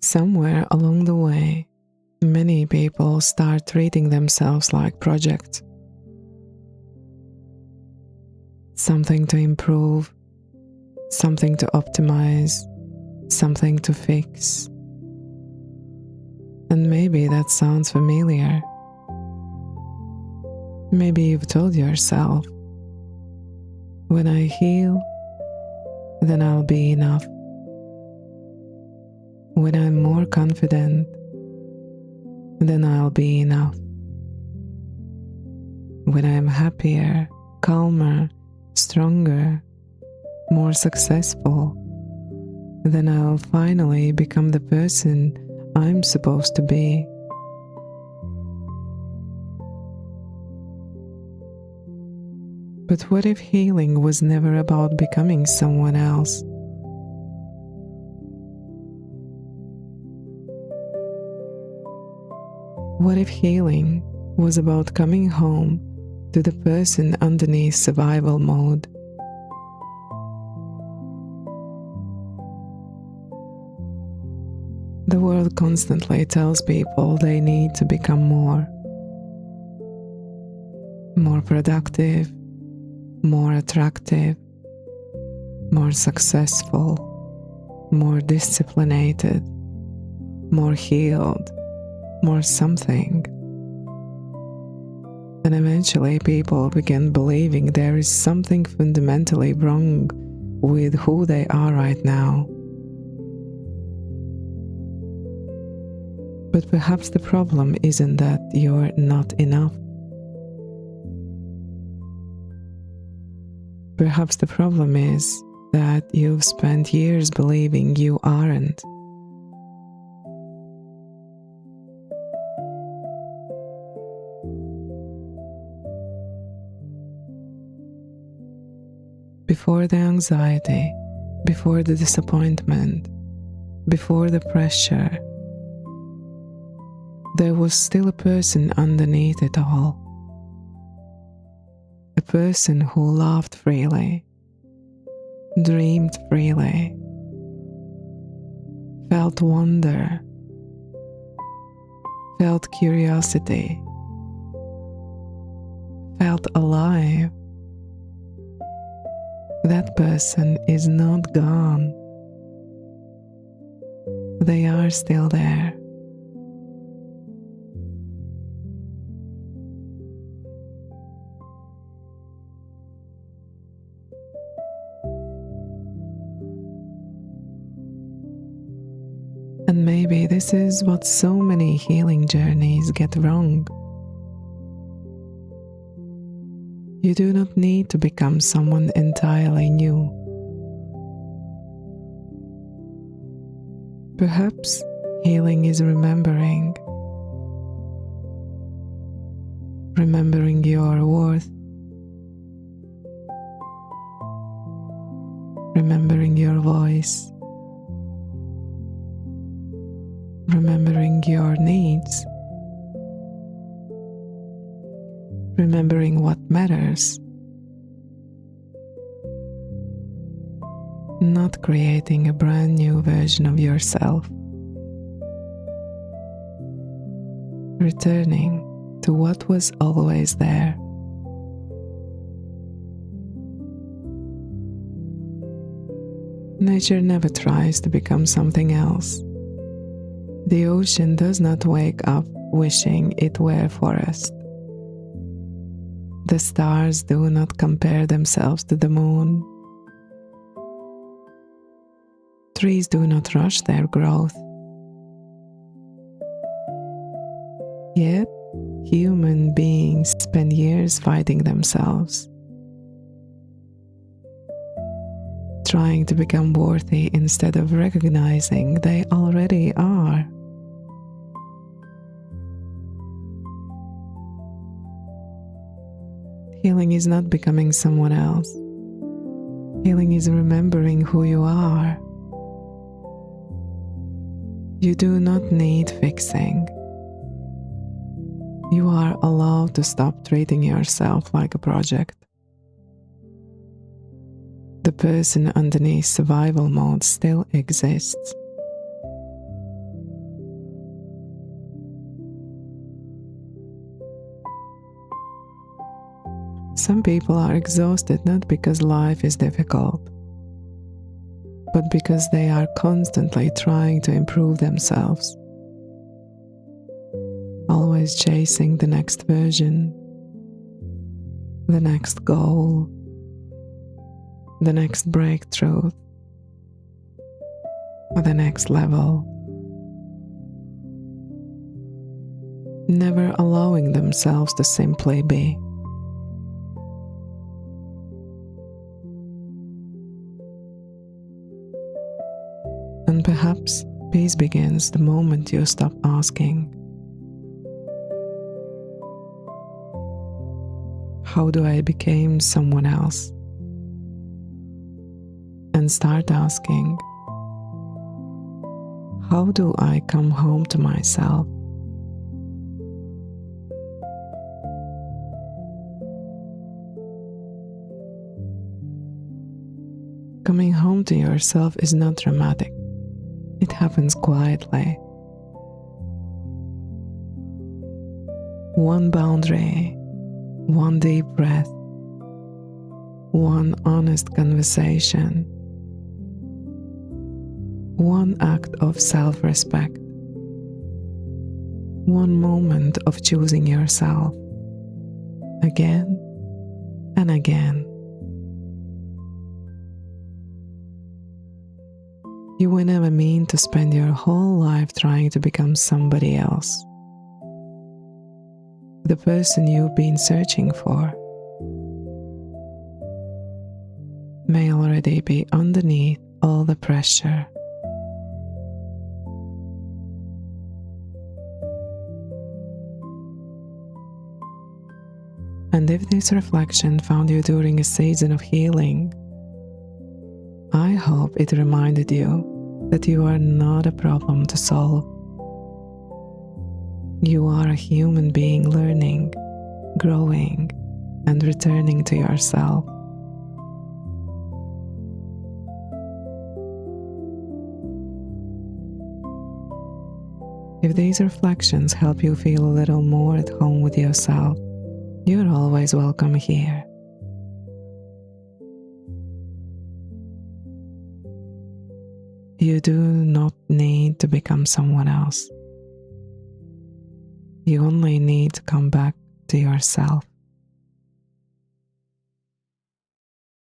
Somewhere along the way, many people start treating themselves like projects. Something to improve, something to optimize, something to fix. And maybe that sounds familiar. Maybe you've told yourself, when I heal, then I'll be enough. When I'm more confident, then I'll be enough. When I'm happier, calmer, stronger, more successful, then I'll finally become the person I'm supposed to be. But what if healing was never about becoming someone else? What if healing was about coming home to the person underneath survival mode? The world constantly tells people they need to become more productive, more attractive, more successful, more disciplined, more healed, more something. And eventually people begin believing there is something fundamentally wrong with who they are right now. But perhaps the problem isn't that you're not enough. Perhaps the problem is that you've spent years believing you aren't. Before the anxiety, before the disappointment, before the pressure, there was still a person underneath it all. A person who loved freely, dreamed freely, felt wonder, felt curiosity, felt alive. That person is not gone. They are still there. And maybe this is what so many healing journeys get wrong. You do not need to become someone entirely new. Perhaps healing is remembering your worth, remembering your voice, remembering your needs, remembering what matters, not creating a brand new version of yourself, returning to what was always there. Nature never tries to become something else. The ocean does not wake up wishing it were forest. The stars do not compare themselves to the moon. Trees do not rush their growth. Yet, human beings spend years fighting themselves, trying to become worthy instead of recognizing they already are. Healing is not becoming someone else. Healing is remembering who you are. You do not need fixing. You are allowed to stop treating yourself like a project. The person underneath survival mode still exists. Some people are exhausted not because life is difficult, but because they are constantly trying to improve themselves, always chasing the next version, the next goal, the next breakthrough, or the next level, never allowing themselves to simply be. And perhaps peace begins the moment you stop asking, how do I become someone else? And start asking, how do I come home to myself? Coming home to yourself is not dramatic. It happens quietly. One boundary, one deep breath, one honest conversation, one act of self-respect, one moment of choosing yourself again and again. You will never mean to spend your whole life trying to become somebody else, the person you've been searching for may already be underneath all the pressure. And if this reflection found you during a season of healing, I hope it reminded you that you are not a problem to solve. You are a human being learning, growing, and returning to yourself. If these reflections help you feel a little more at home with yourself, you're always welcome here. You do not need to become someone else. You only need to come back to yourself.